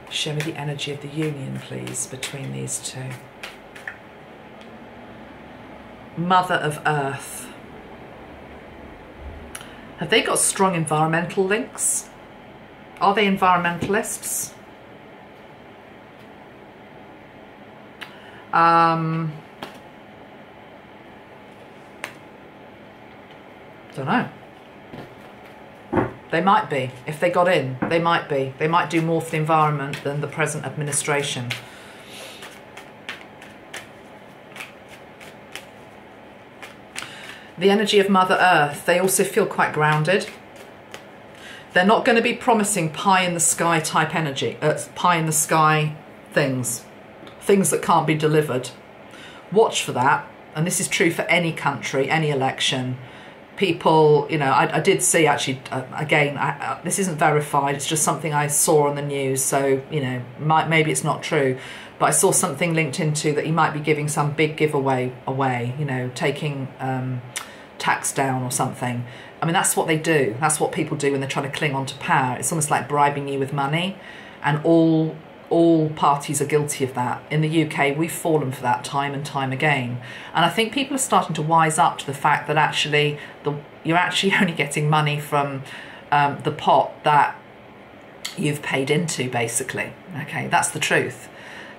S1: Show me the energy of the union, please, between these two. Mother of Earth. Have they got strong environmental links? Are they environmentalists? Don't know. They might be. If they got in, they might be. They might do more for the environment than the present administration. The energy of Mother Earth, they also feel quite grounded. They're not going to be promising pie in the sky type energy, pie in the sky things that can't be delivered. Watch for that. And this is true for any country, any election. People, you know, I did see actually, again, this isn't verified, it's just something I saw on the news, so, you know, maybe it's not true, but I saw something linked into that he might be giving some big giveaway away, you know, taking tax down or something. I mean, that's what they do. That's what people do when they're trying to cling on to power. It's almost like bribing you with money, and all parties are guilty of that. In the UK, we've fallen for that time and time again. And I think people are starting to wise up to the fact that actually you're actually only getting money from the pot that you've paid into, basically. Okay, that's the truth.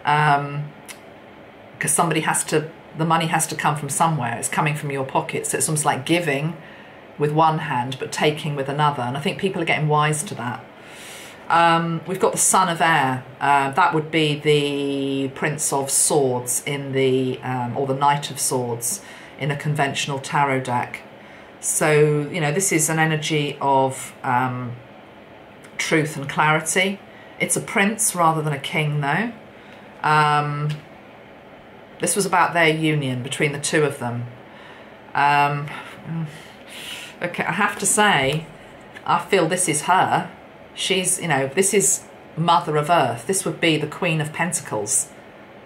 S1: Because the money has to come from somewhere. It's coming from your pocket. So it's almost like giving with one hand, but taking with another. And I think people are getting wise to that. We've got the Son of Air. That would be the Prince of Swords in the, or the Knight of Swords in a conventional tarot deck. So, you know, this is an energy of truth and clarity. It's a prince rather than a king, though. This was about their union between the two of them. Okay, I have to say, I feel this is her. She's, you know, this is Mother of Earth. This would be the Queen of Pentacles.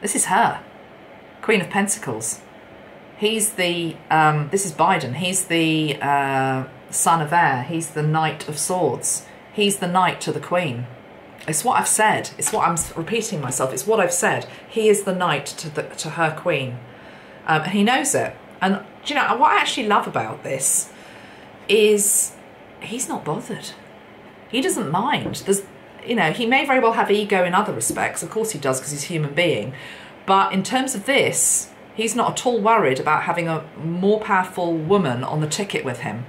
S1: This is her. Queen of Pentacles. He's the, this is Biden. He's the Son of Air. He's the Knight of Swords. He's the Knight to the Queen. It's what I've said. It's what I'm repeating myself. It's what I've said. He is the Knight to her Queen. And he knows it. And do you know, what I actually love about this is he's not bothered. He doesn't mind. you know, he may very well have ego in other respects. Of course he does, because he's a human being. But in terms of this, he's not at all worried about having a more powerful woman on the ticket with him.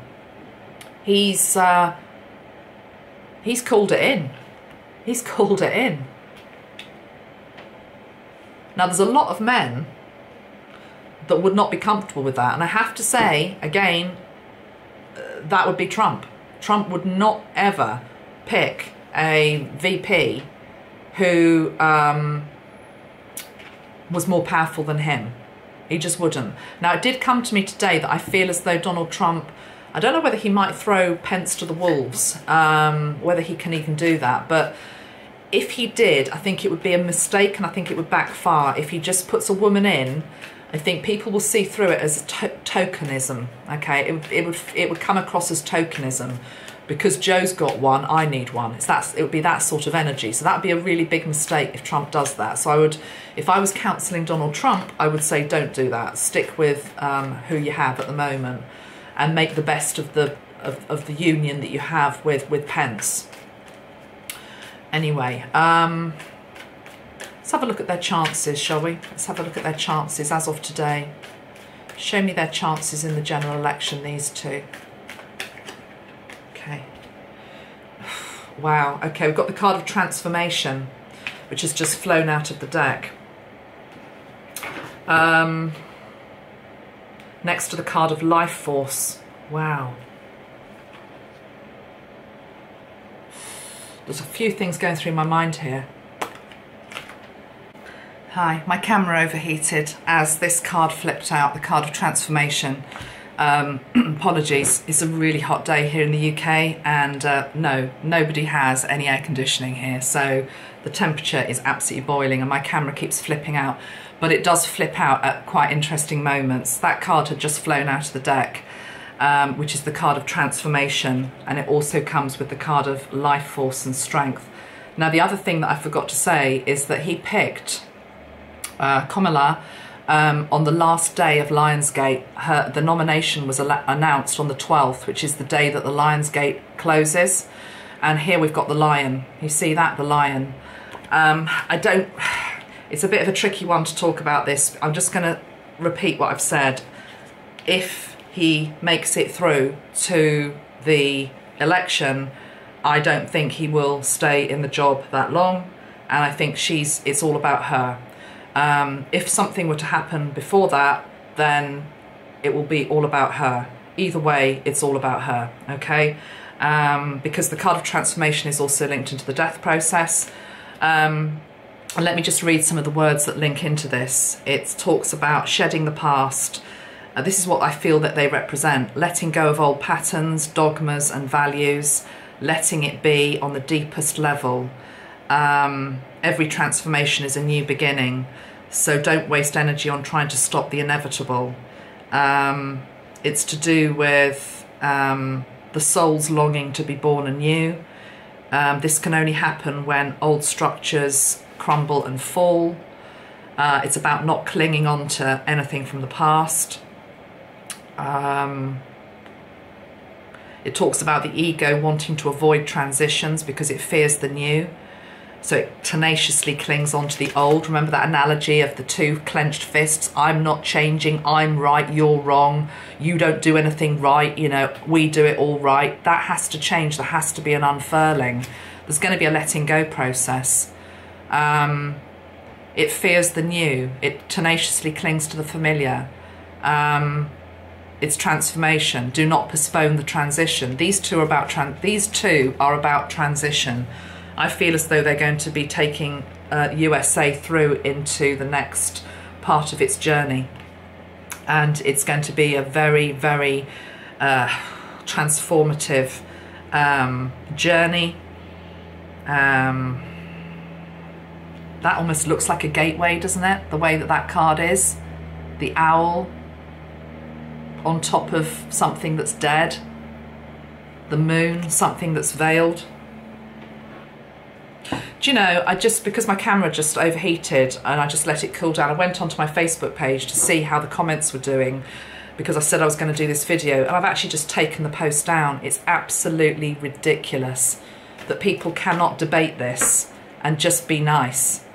S1: He's called it in. He's called it in. Now, there's a lot of men that would not be comfortable with that. And I have to say, again, that would be Trump. Trump would not ever pick a VP who was more powerful than him. He just wouldn't. Now, it did come to me today that I feel as though Donald Trump, I don't know whether he might throw Pence to the wolves, whether he can even do that. But if he did, I think it would be a mistake, and I think it would backfire. If he just puts a woman in, I think people will see through it as tokenism, okay? It would come across as tokenism. Because Joe's got one, I need one. It would be that sort of energy. So that would be a really big mistake if Trump does that. So I would, if I was counselling Donald Trump, I would say don't do that. Stick with who you have at the moment, and make the best of the union that you have with Pence. Anyway, let's have a look at their chances, shall we? Let's have a look at their chances as of today. Show me their chances in the general election, these two. Okay. Wow. Okay, we've got the card of transformation, which has just flown out of the deck. Next to the card of life force. Wow. There's a few things going through my mind here. Hi, my camera overheated as this card flipped out, the card of transformation. Apologies, it's a really hot day here in the UK, and no, nobody has any air conditioning here, so the temperature is absolutely boiling and my camera keeps flipping out, but it does flip out at quite interesting moments. That card had just flown out of the deck, which is the card of transformation, and it also comes with the card of life force and strength. Now, the other thing that I forgot to say is that he picked Kamala on the last day of Lionsgate. The nomination was announced on the 12th, which is the day that the Lionsgate closes. And here we've got the lion. You see that? The lion. It's a bit of a tricky one to talk about this. I'm just going to repeat what I've said. If he makes it through to the election, I don't think he will stay in the job that long. And I think it's all about her. If something were to happen before that, then it will be all about her. Either way, it's all about her, okay? Because the card of transformation is also linked into the death process. And let me just read some of the words that link into this. It talks about shedding the past. This is what I feel that they represent. Letting go of old patterns, dogmas and values. Letting it be on the deepest level. Every transformation is a new beginning, so don't waste energy on trying to stop the inevitable. It's to do with the soul's longing to be born anew. This can only happen when old structures crumble and fall. It's about not clinging on to anything from the past. It talks about the ego wanting to avoid transitions because it fears the new. So it tenaciously clings on to the old. Remember that analogy of the two clenched fists? I'm not changing, I'm right, you're wrong. You don't do anything right, you know, we do it all right. That has to change, there has to be an unfurling. There's going to be a letting go process. It fears the new. It tenaciously clings to the familiar. It's transformation. Do not postpone the transition. These two are about transition. I feel as though they're going to be taking USA through into the next part of its journey. And it's going to be a very, very transformative journey. That almost looks like a gateway, doesn't it? The way that card is. The owl on top of something that's dead. The moon, something that's veiled. Do you know, because my camera just overheated and I just let it cool down, I went onto my Facebook page to see how the comments were doing, because I said I was going to do this video, and I've actually just taken the post down. It's absolutely ridiculous. that people cannot debate this and just be nice.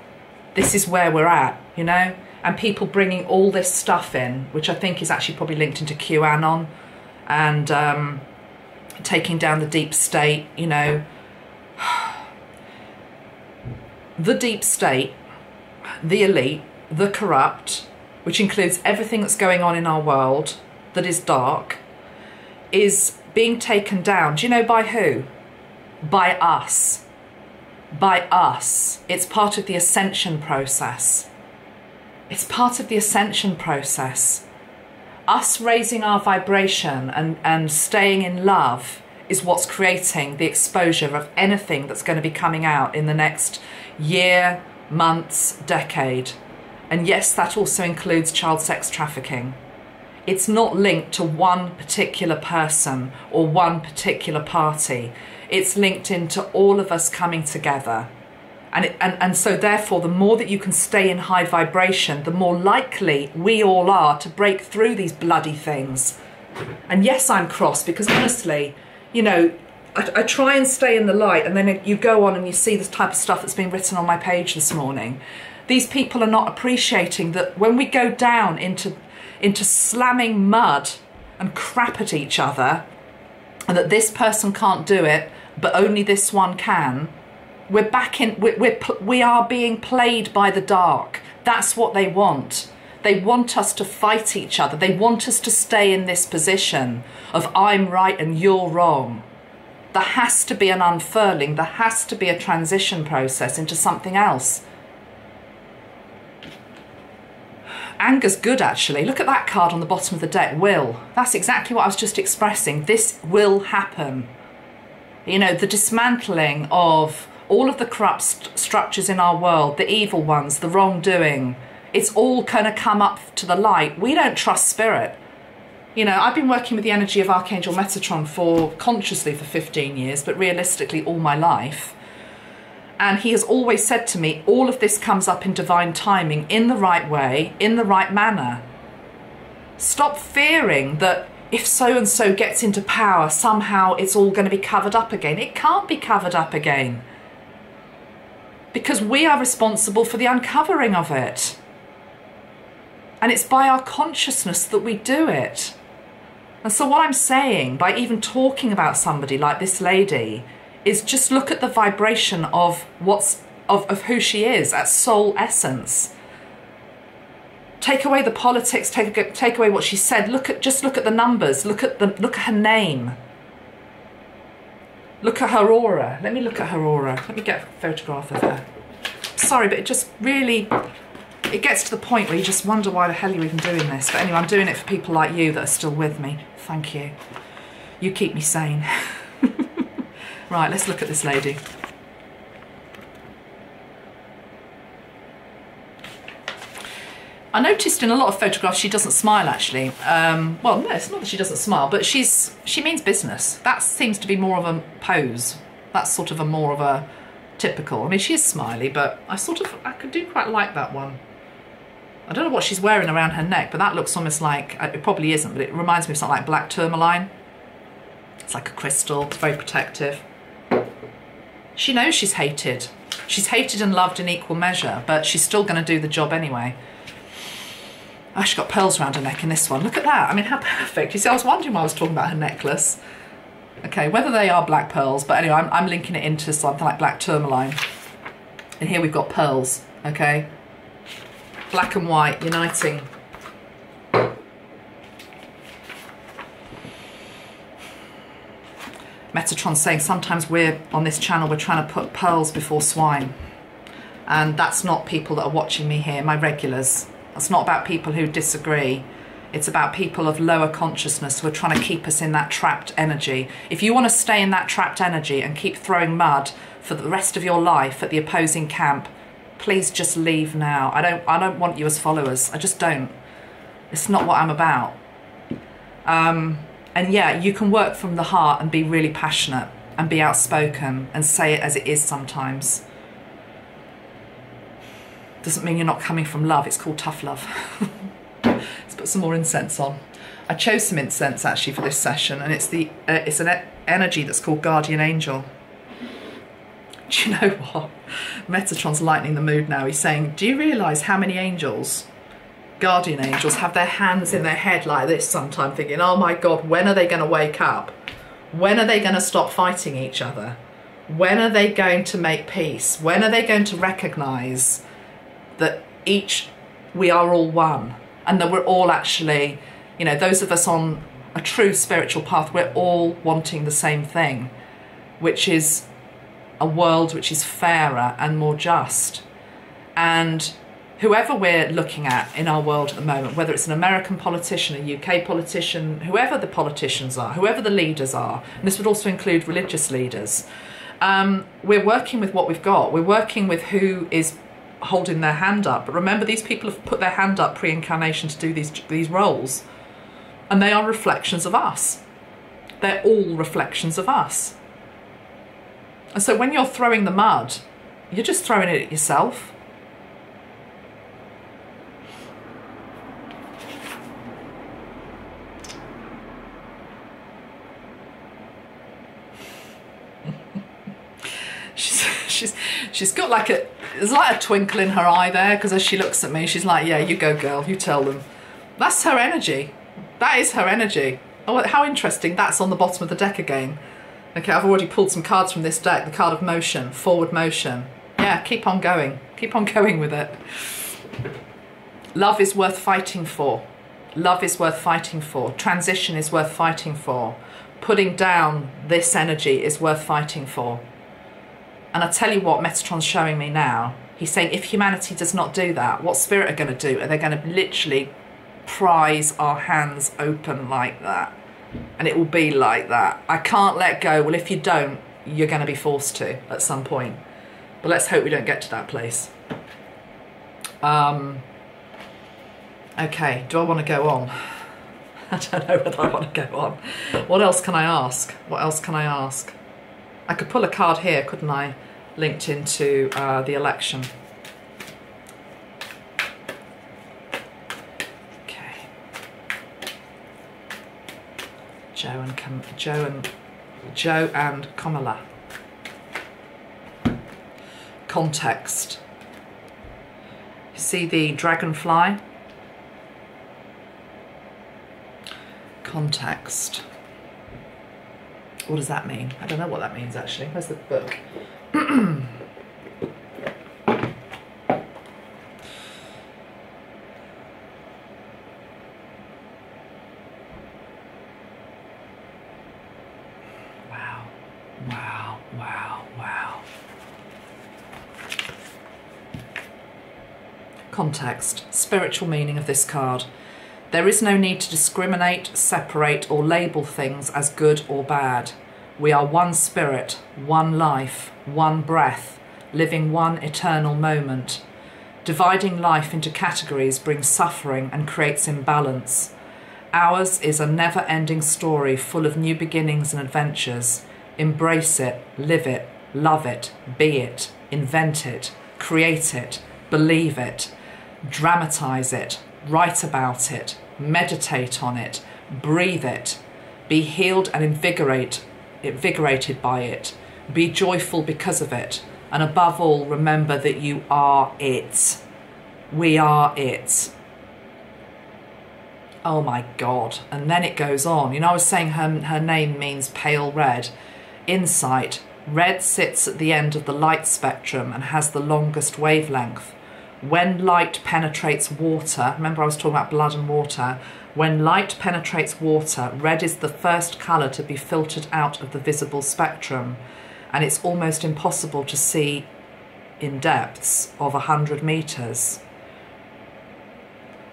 S1: This is where we're at, you know? And people bringing all this stuff in, which I think is actually probably linked into QAnon and taking down the deep state, you know. The deep state, the elite, the corrupt, which includes everything that's going on in our world that is dark, is being taken down. Do you know by who? By us. By us. It's part of the ascension process. It's part of the ascension process. Us raising our vibration and staying in love is what's creating the exposure of anything that's going to be coming out in the next year, months, decade. And yes, that also includes child sex trafficking. It's not linked to one particular person or one particular party. It's linked into all of us coming together. And so therefore, the more that you can stay in high vibration, the more likely we all are to break through these bloody things. And yes, I'm cross because honestly, you know, I try and stay in the light, and then you go on and you see this type of stuff that's been written on my page this morning. These people are not appreciating that when we go down into slamming mud and crap at each other, and that this person can't do it, but only this one can, we're back in, we are being played by the dark. That's what they want. They want us to fight each other. They want us to stay in this position of I'm right and you're wrong. There has to be an unfurling. There has to be a transition process into something else. Anger's good, actually. Look at that card on the bottom of the deck, will. That's exactly what I was just expressing. This will happen. You know, the dismantling of all of the corrupt structures in our world, the evil ones, the wrongdoing, it's all going to come up to the light. We don't trust spirit. You know, I've been working with the energy of Archangel Metatron consciously for 15 years, but realistically all my life. And he has always said to me, all of this comes up in divine timing, in the right way, in the right manner. Stop fearing that if so-and-so gets into power, somehow it's all going to be covered up again. It can't be covered up again. Because we are responsible for the uncovering of it. And it's by our consciousness that we do it. And so what I'm saying, by even talking about somebody like this lady, is just look at the vibration of of who she is at soul essence. Take away the politics, take away what she said. Just look at the numbers. Look at her name. Look at her aura. Let me look at her aura. Let me get a photograph of her. Sorry, but it just really, it gets to the point where you just wonder why the hell you're even doing this. But anyway, I'm doing it for people like you that are still with me. Thank you. You keep me sane. Right, let's look at this lady. I noticed in a lot of photographs she doesn't smile, actually. Well, no, it's not that she doesn't smile, but she means business. That seems to be more of a pose. That's sort of more of a typical. I mean, she is smiley, but I do quite like that one. I don't know what she's wearing around her neck, but that looks almost like, it probably isn't, but it reminds me of something like black tourmaline. It's like a crystal, it's very protective. She knows she's hated. She's hated and loved in equal measure, but she's still going to do the job anyway. Oh, she's got pearls around her neck in this one. Look at that. I mean, how perfect. You see, I was wondering why I was talking about her necklace. Okay, whether they are black pearls, but anyway, I'm linking it into something like black tourmaline. And here we've got pearls, okay? Black and white uniting. Metatron saying sometimes we're on this channel, we're trying to put pearls before swine. And that's not people that are watching me here, my regulars. That's not about people who disagree. It's about people of lower consciousness who are trying to keep us in that trapped energy. If you want to stay in that trapped energy and keep throwing mud for the rest of your life at the opposing camp, please just leave now. I don't want you as followers. I just don't. It's not what I'm about. And yeah, you can work from the heart and be really passionate and be outspoken and say it as it is sometimes. Doesn't mean you're not coming from love. It's called tough love. Let's put some more incense on. I chose some incense actually for this session, and it's an energy that's called Guardian Angel. Do you know what? Metatron's lightening the mood now. He's saying, do you realise how many angels, guardian angels, have their hands in their head like this sometimes, thinking, oh my God, when are they going to wake up? When are they going to stop fighting each other? When are they going to make peace? When are they going to recognise that we are all one, and that we're all actually, you know, those of us on a true spiritual path, we're all wanting the same thing, which is a world which is fairer and more just. And whoever we're looking at in our world at the moment, whether it's an American politician, a UK politician, whoever the politicians are, whoever the leaders are, and this would also include religious leaders, we're working with what we've got. We're working with who is holding their hand up. But remember, these people have put their hand up pre-incarnation to do these roles, and they are reflections of us. They're all reflections of us. And so when you're throwing the mud, you're just throwing it at yourself. She's got like there's like a twinkle in her eye there, because as she looks at me, she's like, yeah, you go girl, you tell them. That's her energy. That is her energy. Oh, how interesting. That's on the bottom of the deck again. Okay, I've already pulled some cards from this deck. The card of motion, forward motion. Yeah, keep on going. Keep on going with it. Love is worth fighting for. Love is worth fighting for. Transition is worth fighting for. Putting down this energy is worth fighting for. And I tell you what Metatron's showing me now. He's saying if humanity does not do that, what Spirit are going to do? Are they going to literally prise our hands open like that? And it will be like that. I can't let go. Well, if you don't, you're going to be forced to at some point. But let's hope we don't get to that place. Okay, do I want to go on? I don't know whether I want to go on. What else can I ask? What else can I ask? I could pull a card here, couldn't I? Linked into the election. Okay. Joe and Kamala. Context. You see the dragonfly? Context. What does that mean? I don't know what that means actually. Where's the book? Wow. Wow, wow, wow. Context. Spiritual meaning of this card. There is no need to discriminate, separate, or label things as good or bad. We are one spirit, one life, one breath, living one eternal moment. Dividing life into categories brings suffering and creates imbalance. Ours is a never-ending story full of new beginnings and adventures. Embrace it, live it, love it, be it, invent it, create it, believe it, dramatize it, write about it, meditate on it, breathe it, be healed and invigorated by it, be joyful because of it, and above all, remember that you are it. We are it. Oh my God. And then it goes on. You know, I was saying her name means pale red. Insight. Red sits at the end of the light spectrum and has the longest wavelength. When light penetrates water, remember I was talking about blood and water, when light penetrates water, red is the first colour to be filtered out of the visible spectrum, and it's almost impossible to see in depths of 100 metres.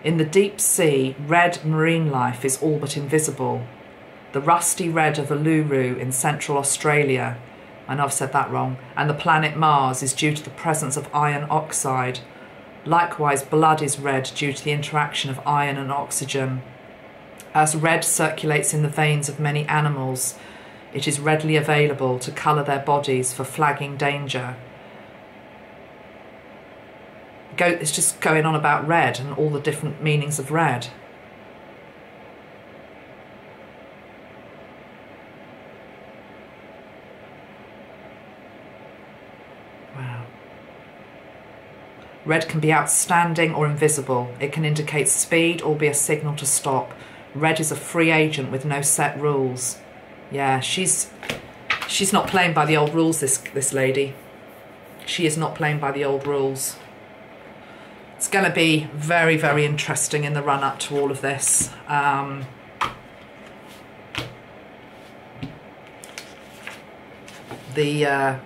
S1: In the deep sea, red marine life is all but invisible. The rusty red of Uluru in central Australia, I know I've said that wrong, and the planet Mars is due to the presence of iron oxide. Likewise, blood is red due to the interaction of iron and oxygen. As red circulates in the veins of many animals, it is readily available to colour their bodies for flagging danger. It's just going on about red and all the different meanings of red. Red can be outstanding or invisible. It can indicate speed or be a signal to stop. Red is a free agent with no set rules. Yeah, she's not playing by the old rules, this lady. She is not playing by the old rules. It's going to be very, very interesting in the run-up to all of this. The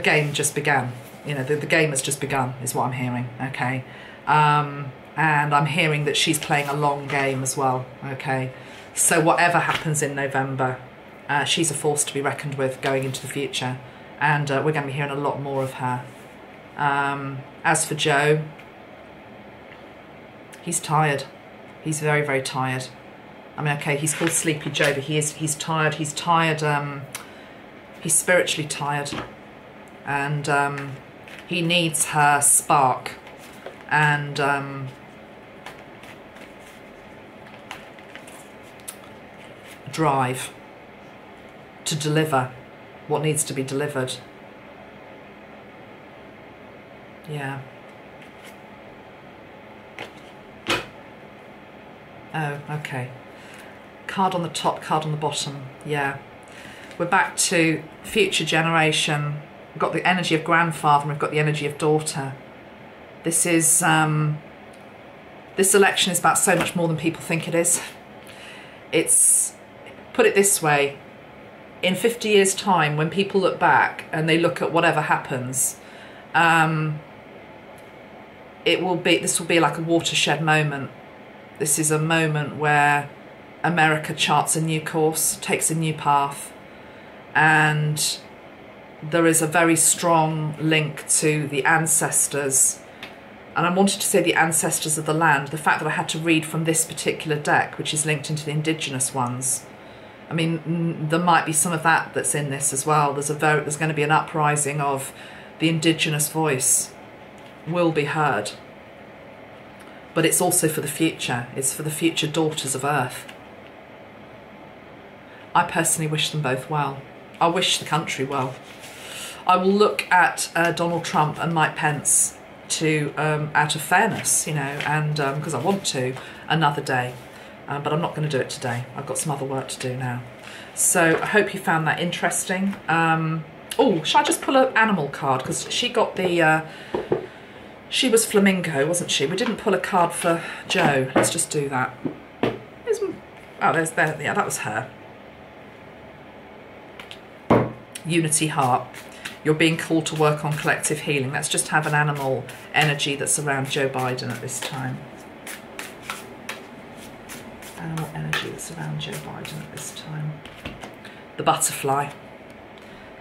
S1: game just began. You know, the game has just begun, is what I'm hearing, okay? And I'm hearing that she's playing a long game as well, okay? So whatever happens in November, she's a force to be reckoned with going into the future. And we're going to be hearing a lot more of her. As for Joe, he's tired. He's very, very tired. I mean, okay, he's called Sleepy Joe, but he's tired. He's tired. He's spiritually tired. And he needs her spark and drive to deliver what needs to be delivered. Yeah. Oh, okay. Card on the top, card on the bottom. Yeah. We're back to future generation. We've got the energy of grandfather and we've got the energy of daughter. This is this election is about so much more than people think it is. It's, put it this way, in 50 years' time, when people look back and they look at whatever happens, this will be like a watershed moment. This is a moment where America charts a new course, takes a new path, and there is a very strong link to the ancestors. And I wanted to say the ancestors of the land. The fact that I had to read from this particular deck, which is linked into the indigenous ones. I mean, there might be some of that that's in this as well. There's going to be an uprising of the indigenous voice will be heard. But it's also for the future. It's for the future daughters of Earth. I personally wish them both well. I wish the country well. I will look at Donald Trump and Mike Pence to, out of fairness, you know, and because I want to, another day. But I'm not going to do it today. I've got some other work to do now. So I hope you found that interesting. Oh, should I just pull an animal card? Because she got the... she was Flamingo, wasn't she? We didn't pull a card for Joe. Let's just do that. Yeah, that was her. Unity Heart. You're being called to work on collective healing. Let's just have an animal energy that's around Joe Biden at this time. Animal energy that's around Joe Biden at this time. The butterfly.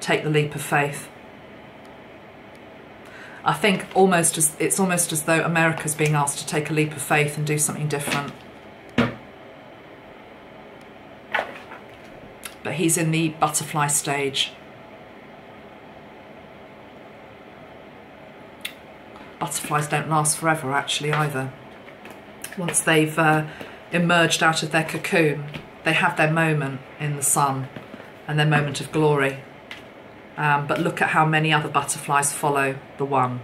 S1: Take the leap of faith. I think it's almost as though America's being asked to take a leap of faith and do something different. But he's in the butterfly stage. Butterflies don't last forever, actually, either. Once they've emerged out of their cocoon, they have their moment in the sun and their moment of glory. But look at how many other butterflies follow the one.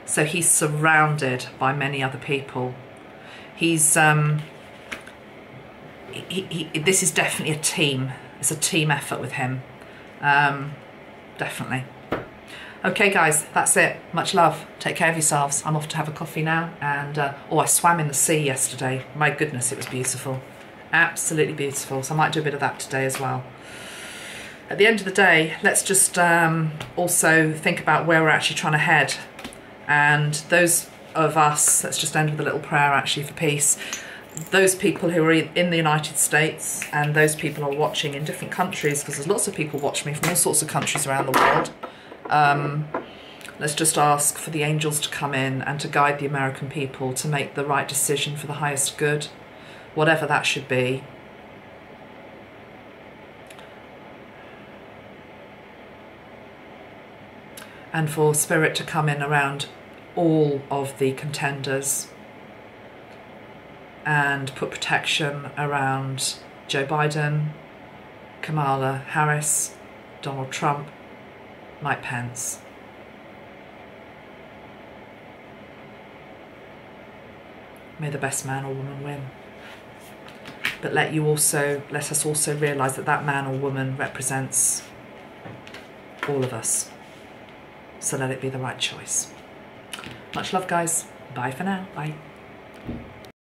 S1: So he's surrounded by many other people. He's this is definitely a team. It's a team effort with him. Definitely. Okay, guys, that's it. Much love. Take care of yourselves. I'm off to have a coffee now. And oh, I swam in the sea yesterday. My goodness, it was beautiful. Absolutely beautiful. So I might do a bit of that today as well. At the end of the day, let's just also think about where we're actually trying to head. And those of us, let's just end with a little prayer actually for peace. Those people who are in the United States and those people who are watching in different countries, because there's lots of people watching me from all sorts of countries around the world. Let's just ask for the angels to come in and to guide the American people to make the right decision for the highest good, whatever that should be. And for Spirit to come in around all of the contenders and put protection around Joe Biden, Kamala Harris, Donald Trump, Mike Pence. May the best man or woman win. But let us also realise that that man or woman represents all of us. So let it be the right choice. Much love, guys. Bye for now. Bye.